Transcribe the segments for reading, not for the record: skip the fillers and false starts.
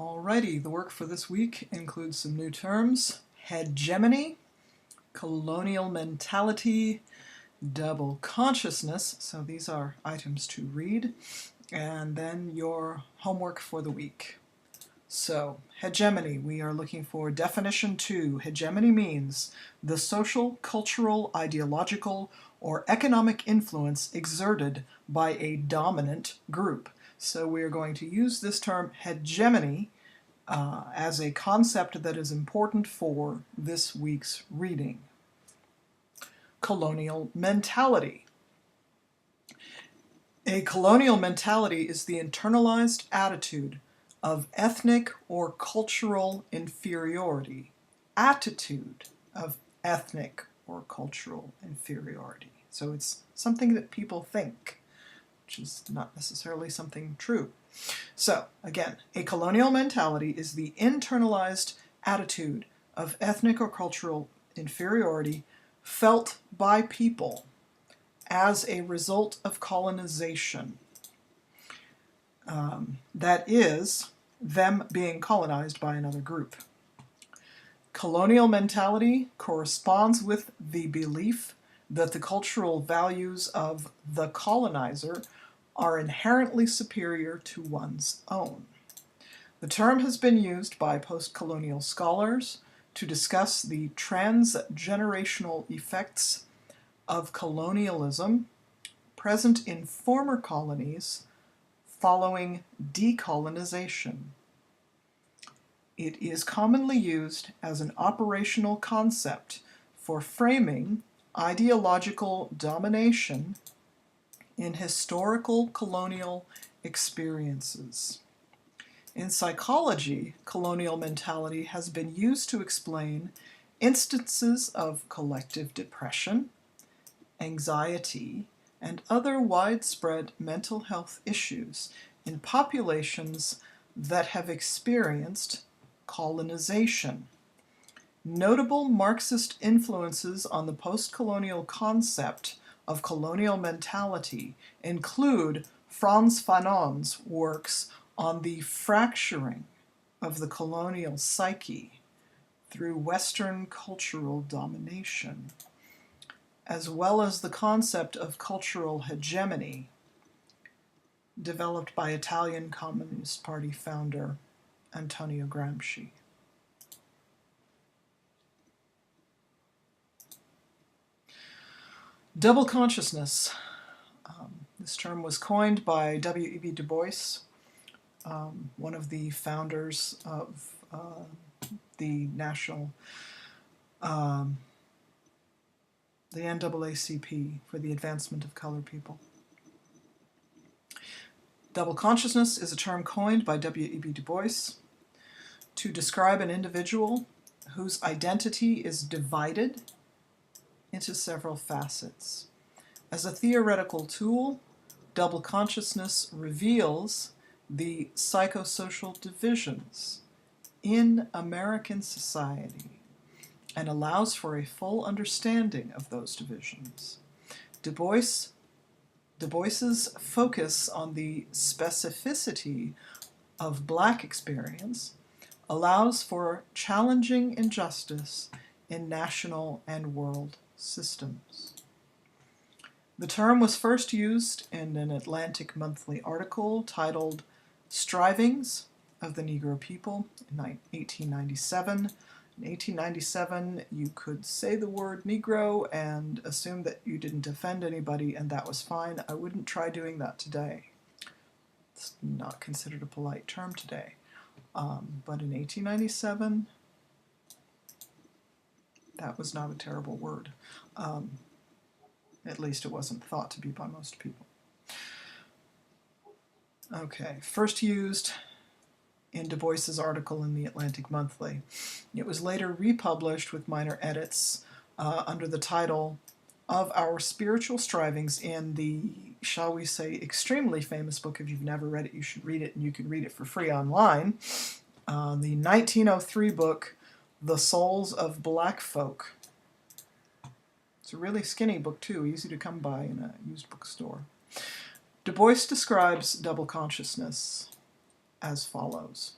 Alrighty, the work for this week includes some new terms: hegemony, colonial mentality, double consciousness, so these are items to read, and then your homework for the week. So, hegemony, we are looking for definition 2. Hegemony means the social, cultural, ideological, or economic influence exerted by a dominant group. So we are going to use this term hegemony as a concept that is important for this week's reading. Colonial mentality. A colonial mentality is the internalized attitude of ethnic or cultural inferiority. Attitude of ethnic or cultural inferiority. So it's something that people think, which is not necessarily something true. So, again, a colonial mentality is the internalized attitude of ethnic or cultural inferiority felt by people as a result of colonization. That is, them being colonized by another group. Colonial mentality corresponds with the belief that the cultural values of the colonizer are inherently superior to one's own. The term has been used by post-colonial scholars to discuss the transgenerational effects of colonialism present in former colonies following decolonization. It is commonly used as an operational concept for framing ideological domination in historical colonial experiences. In psychology, colonial mentality has been used to explain instances of collective depression, anxiety, and other widespread mental health issues in populations that have experienced colonization. Notable Marxist influences on the post-colonial concept of colonial mentality include Frantz Fanon's works on the fracturing of the colonial psyche through Western cultural domination, as well as the concept of cultural hegemony developed by Italian Communist Party founder Antonio Gramsci. Double consciousness. This term was coined by W.E.B. Du Bois, one of the founders of the NAACP for the advancement of colored people. Double consciousness is a term coined by W.E.B. Du Bois to describe an individual whose identity is divided into several facets. As a theoretical tool, double consciousness reveals the psychosocial divisions in American society and allows for a full understanding of those divisions. Du Bois's focus on the specificity of Black experience allows for challenging injustice in national and world systems. The term was first used in an Atlantic Monthly article titled "Strivings of the Negro People" in 1897. In 1897, you could say the word Negro and assume that you didn't offend anybody, and that was fine. I wouldn't try doing that today. It's not considered a polite term today. But in 1897, that was not a terrible word. At least it wasn't thought to be by most people. Okay, first used in Du Bois's article in the Atlantic Monthly. It was later republished with minor edits under the title "Of Our Spiritual Strivings" in the, shall we say, extremely famous book. If you've never read it, you should read it, and you can read it for free online. The 1903 book, "The Souls of Black Folk." It's a really skinny book, too, easy to come by in a used bookstore. Du Bois describes double consciousness as follows.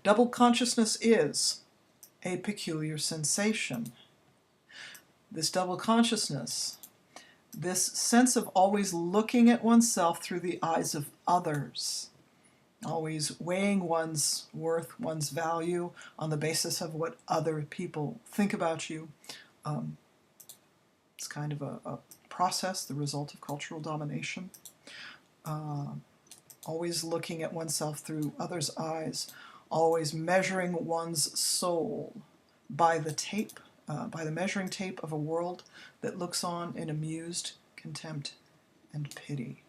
Double consciousness is a peculiar sensation. This double consciousness, this sense of always looking at oneself through the eyes of others, always weighing one's worth, one's value on the basis of what other people think about you. It's kind of a process, the result of cultural domination. Always looking at oneself through others' eyes, always measuring one's soul by the tape, by the measuring tape of a world that looks on in amused contempt and pity.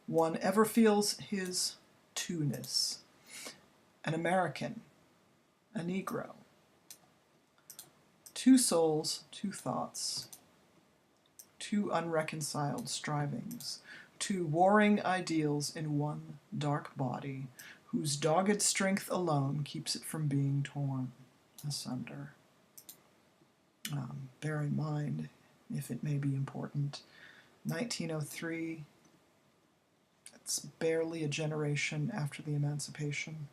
One ever feels his two-ness, an American, a Negro. Two souls, two thoughts, two unreconciled strivings, two warring ideals in one dark body, whose dogged strength alone keeps it from being torn asunder. Bear in mind, if it may be important, 1903, it's barely a generation after the emancipation.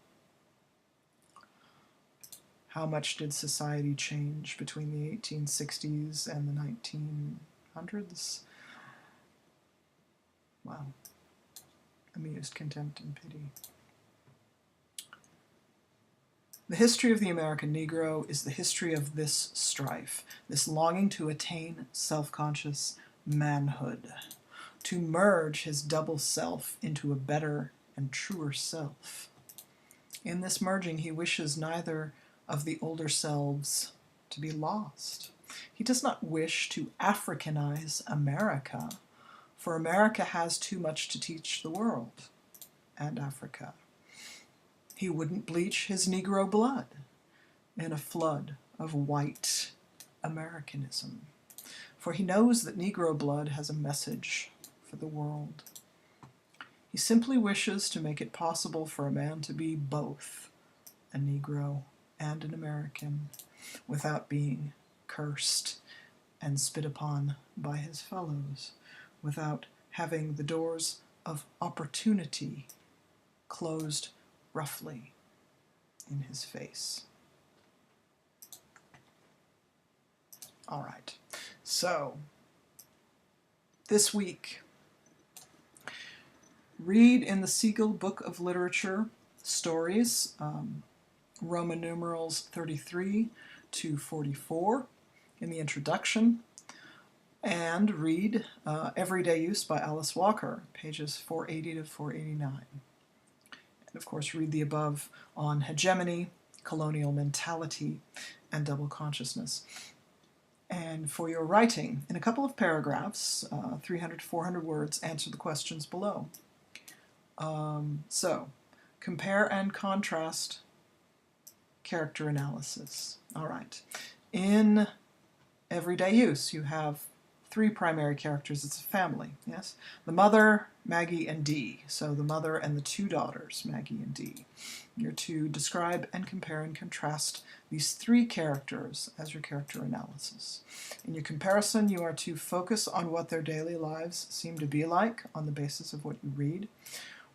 How much did society change between the 1860s and the 1900s? Wow. Amused contempt and pity. The history of the American Negro is the history of this strife, this longing to attain self-conscious manhood, to merge his double self into a better and truer self. In this merging, he wishes neither of the older selves to be lost. He does not wish to Africanize America, for America has too much to teach the world and Africa. He wouldn't bleach his Negro blood in a flood of white Americanism, for he knows that Negro blood has a message for the world. He simply wishes to make it possible for a man to be both a Negro and an American without being cursed and spit upon by his fellows, without having the doors of opportunity closed roughly in his face. All right, so this week, read in the Siegel Book of Literature stories, Roman numerals 33 to 44 in the introduction, and read Everyday Use by Alice Walker, pages 480 to 489. And of course, read the above on hegemony, colonial mentality, and double consciousness. And for your writing, in a couple of paragraphs, 300 to 400 words, answer the questions below. So, compare and contrast character analysis. All right. In Everyday Use, you have three primary characters. It's a family, yes? The mother, Maggie, and Dee. So the mother and the two daughters, Maggie and Dee. You're to describe and compare and contrast these three characters as your character analysis. In your comparison, you are to focus on what their daily lives seem to be like on the basis of what you read.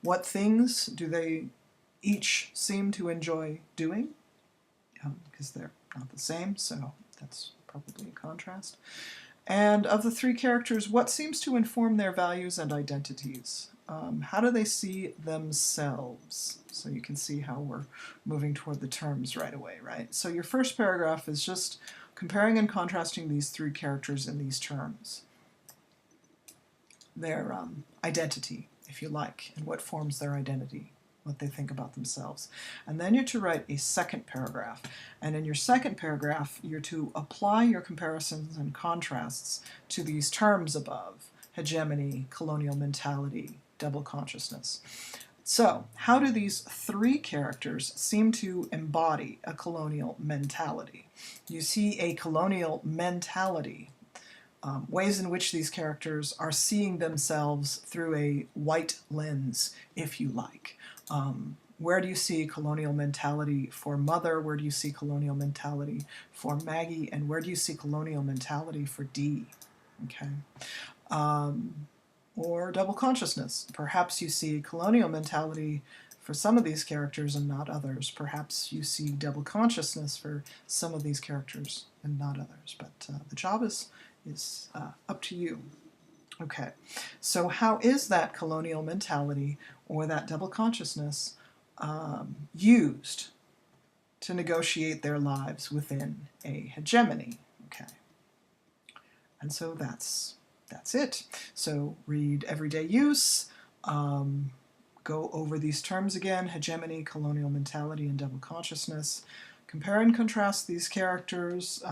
What things do they each seem to enjoy doing? Because they're not the same, so that's probably a contrast. And of the three characters, what seems to inform their values and identities? How do they see themselves? So you can see how we're moving toward the terms right away, right? So your first paragraph is just comparing and contrasting these three characters in these terms. Their identity, if you like, and what forms their identity, what they think about themselves. And then you're to write a second paragraph. And in your second paragraph, you're to apply your comparisons and contrasts to these terms above: hegemony, colonial mentality, double consciousness. So, how do these three characters seem to embody a colonial mentality? You see a colonial mentality, ways in which these characters are seeing themselves through a white lens, if you like. Where do you see colonial mentality for Mother? Where do you see colonial mentality for Maggie? And where do you see colonial mentality for Dee? Okay. Or double consciousness. Perhaps you see colonial mentality for some of these characters and not others. Perhaps you see double consciousness for some of these characters and not others, but the job is up to you. Okay, so how is that colonial mentality or that double consciousness used to negotiate their lives within a hegemony? Okay, and so that's it. So read everyday use, go over these terms again: hegemony, colonial mentality, and double consciousness. Compare and contrast these characters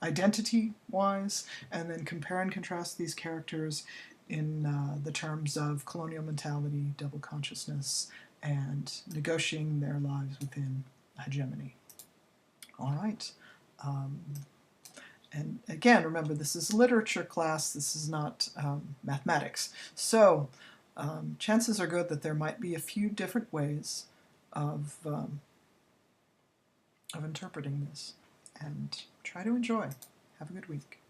identity-wise, and then compare and contrast these characters in the terms of colonial mentality, double consciousness, and negotiating their lives within hegemony. All right. And again, remember, this is a literature class. This is not mathematics. So chances are good that there might be a few different ways of interpreting this. And try to enjoy. Have a good week.